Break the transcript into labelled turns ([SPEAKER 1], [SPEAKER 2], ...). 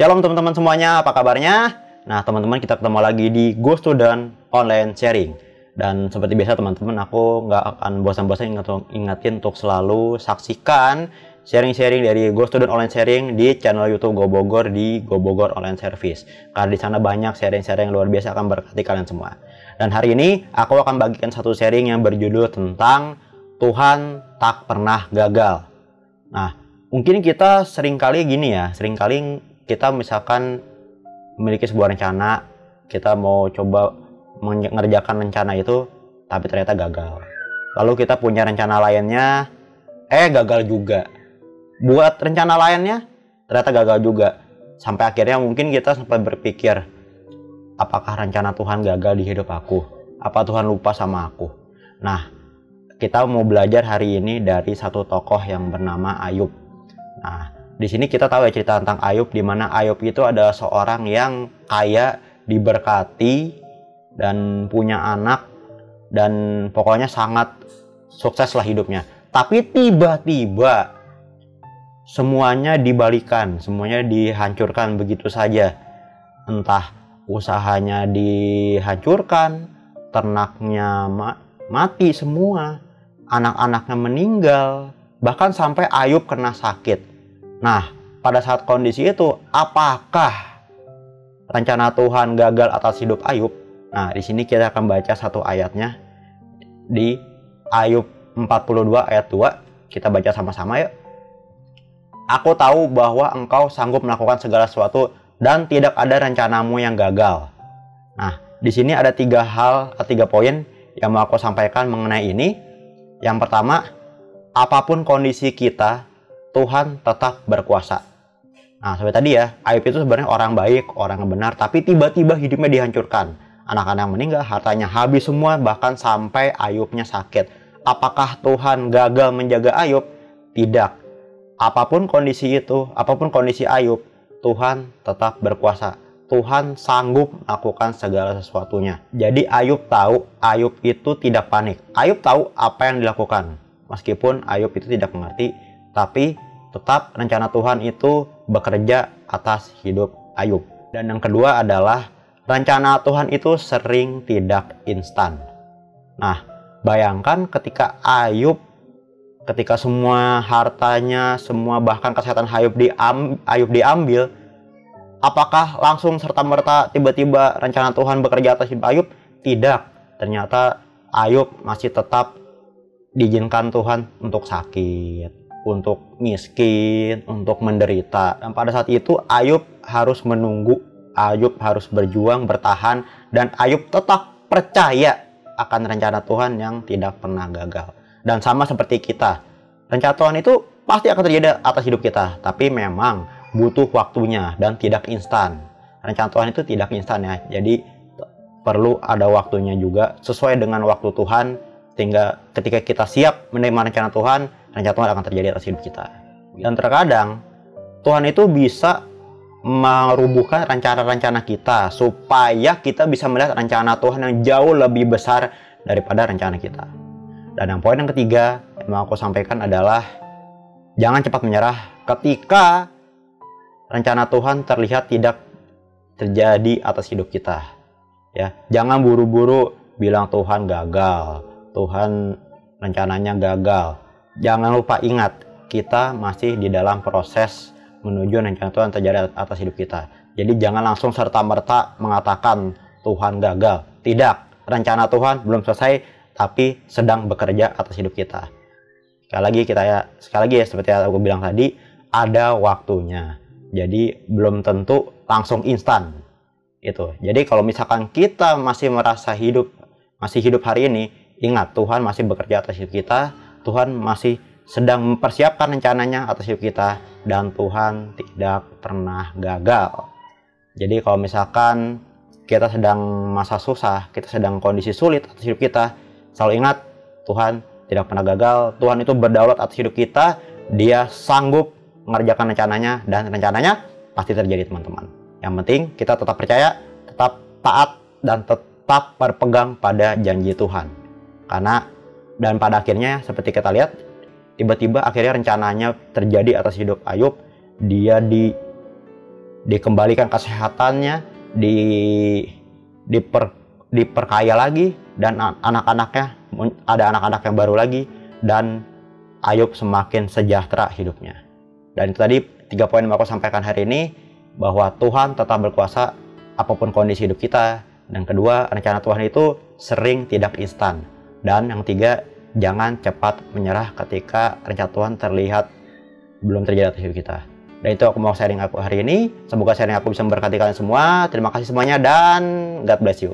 [SPEAKER 1] Shalom teman-teman semuanya, apa kabarnya? Nah teman-teman, kita ketemu lagi di Go Student Online Sharing. Dan seperti biasa teman-teman, aku nggak akan bosan-bosan ingatin untuk selalu saksikan sharing-sharing dari Go Student Online Sharing di channel YouTube Go Bogor di Go Bogor Online Service. Karena di sana banyak sharing-sharing yang luar biasa akan berkati kalian semua. Dan hari ini aku akan bagikan satu sharing yang berjudul tentang Tuhan tak pernah gagal. Nah, mungkin kita seringkali gini ya, seringkali kita misalkan memiliki sebuah rencana, kita mau coba mengerjakan rencana itu, tapi ternyata gagal. Lalu kita punya rencana lainnya, gagal juga. Buat rencana lainnya, ternyata gagal juga. Sampai akhirnya mungkin kita sempat berpikir, apakah rencana Tuhan gagal di hidup aku? Apa Tuhan lupa sama aku? Nah, kita mau belajar hari ini dari satu tokoh yang bernama Ayub. Nah, di sini kita tahu ya cerita tentang Ayub, di mana Ayub itu adalah seorang yang kaya, diberkati, dan punya anak, dan pokoknya sangat sukses lah hidupnya. Tapi tiba-tiba semuanya dibalikan, semuanya dihancurkan begitu saja. Entah usahanya dihancurkan, ternaknya mati semua, anak-anaknya meninggal, bahkan sampai Ayub kena sakit. Nah, pada saat kondisi itu, apakah rencana Tuhan gagal atas hidup Ayub? Nah, di sini kita akan baca satu ayatnya di Ayub 42 ayat 2. Kita baca sama-sama yuk. Aku tahu bahwa engkau sanggup melakukan segala sesuatu dan tidak ada rencanamu yang gagal. Nah, di sini ada tiga poin yang mau aku sampaikan mengenai ini. Yang pertama, apapun kondisi kita, Tuhan tetap berkuasa. Nah, seperti tadi ya, Ayub itu sebenarnya orang baik, orang yang benar, tapi tiba-tiba hidupnya dihancurkan. Anak-anak meninggal, hartanya habis semua, bahkan sampai Ayubnya sakit. Apakah Tuhan gagal menjaga Ayub? Tidak. Apapun kondisi itu, apapun kondisi Ayub, Tuhan tetap berkuasa. Tuhan sanggup melakukan segala sesuatunya. Jadi Ayub tahu, Ayub itu tidak panik. Ayub tahu apa yang dilakukan. Meskipun Ayub itu tidak mengerti, tapi tetap rencana Tuhan itu bekerja atas hidup Ayub. Dan yang kedua adalah rencana Tuhan itu sering tidak instan. Nah, bayangkan ketika ketika semua hartanya, semua bahkan kesehatan Ayub diambil, apakah langsung serta-merta tiba-tiba rencana Tuhan bekerja atas hidup Ayub? Tidak. Ternyata Ayub masih tetap diizinkan Tuhan untuk sakit, untuk miskin, untuk menderita. Dan pada saat itu Ayub harus menunggu, Ayub harus berjuang, bertahan, dan Ayub tetap percaya akan rencana Tuhan yang tidak pernah gagal. Dan sama seperti kita, rencana Tuhan itu pasti akan terjadi atas hidup kita, tapi memang butuh waktunya dan tidak instan. Rencana Tuhan itu tidak instan ya, jadi perlu ada waktunya juga sesuai dengan waktu Tuhan, sehingga ketika kita siap menerima rencana Tuhan, rencana Tuhan akan terjadi atas hidup kita. Dan terkadang Tuhan itu bisa merubuhkan rencana-rencana kita supaya kita bisa melihat rencana Tuhan yang jauh lebih besar daripada rencana kita. Dan yang poin yang ketiga yang mau aku sampaikan adalah jangan cepat menyerah ketika rencana Tuhan terlihat tidak terjadi atas hidup kita. Ya, jangan buru-buru bilang Tuhan gagal, Tuhan rencananya gagal. Jangan lupa ingat, kita masih di dalam proses menuju rencana Tuhan terjadi atas hidup kita. Jadi jangan langsung serta-merta mengatakan Tuhan gagal. Tidak, rencana Tuhan belum selesai, tapi sedang bekerja atas hidup kita. Sekali lagi ya seperti yang aku bilang tadi, ada waktunya. Jadi belum tentu langsung instan. Itu. Jadi kalau misalkan kita masih merasa masih hidup hari ini, ingat Tuhan masih bekerja atas hidup kita. Tuhan masih sedang mempersiapkan rencananya atas hidup kita, dan Tuhan tidak pernah gagal. Jadi kalau misalkan kita sedang masa susah, kita sedang kondisi sulit atas hidup kita, selalu ingat Tuhan tidak pernah gagal. Tuhan itu berdaulat atas hidup kita. Dia sanggup mengerjakan rencananya, dan rencananya pasti terjadi teman-teman. Yang penting kita tetap percaya, tetap taat, dan tetap berpegang pada janji Tuhan. Dan pada akhirnya seperti kita lihat, tiba-tiba akhirnya rencananya terjadi atas hidup Ayub. Dia dikembalikan kesehatannya, diperkaya lagi, dan anak-anaknya, ada anak-anak yang baru lagi, dan Ayub semakin sejahtera hidupnya. Dan itu tadi 3 poin yang aku sampaikan hari ini, bahwa Tuhan tetap berkuasa apapun kondisi hidup kita. Dan kedua, rencana Tuhan itu sering tidak instan. Dan yang ketiga, jangan cepat menyerah ketika rencana Tuhan terlihat belum terjadi atas hidup kita. Dan itu aku mau sharing aku hari ini. Semoga sharing aku bisa memberkati kalian semua. Terima kasih semuanya dan God bless you.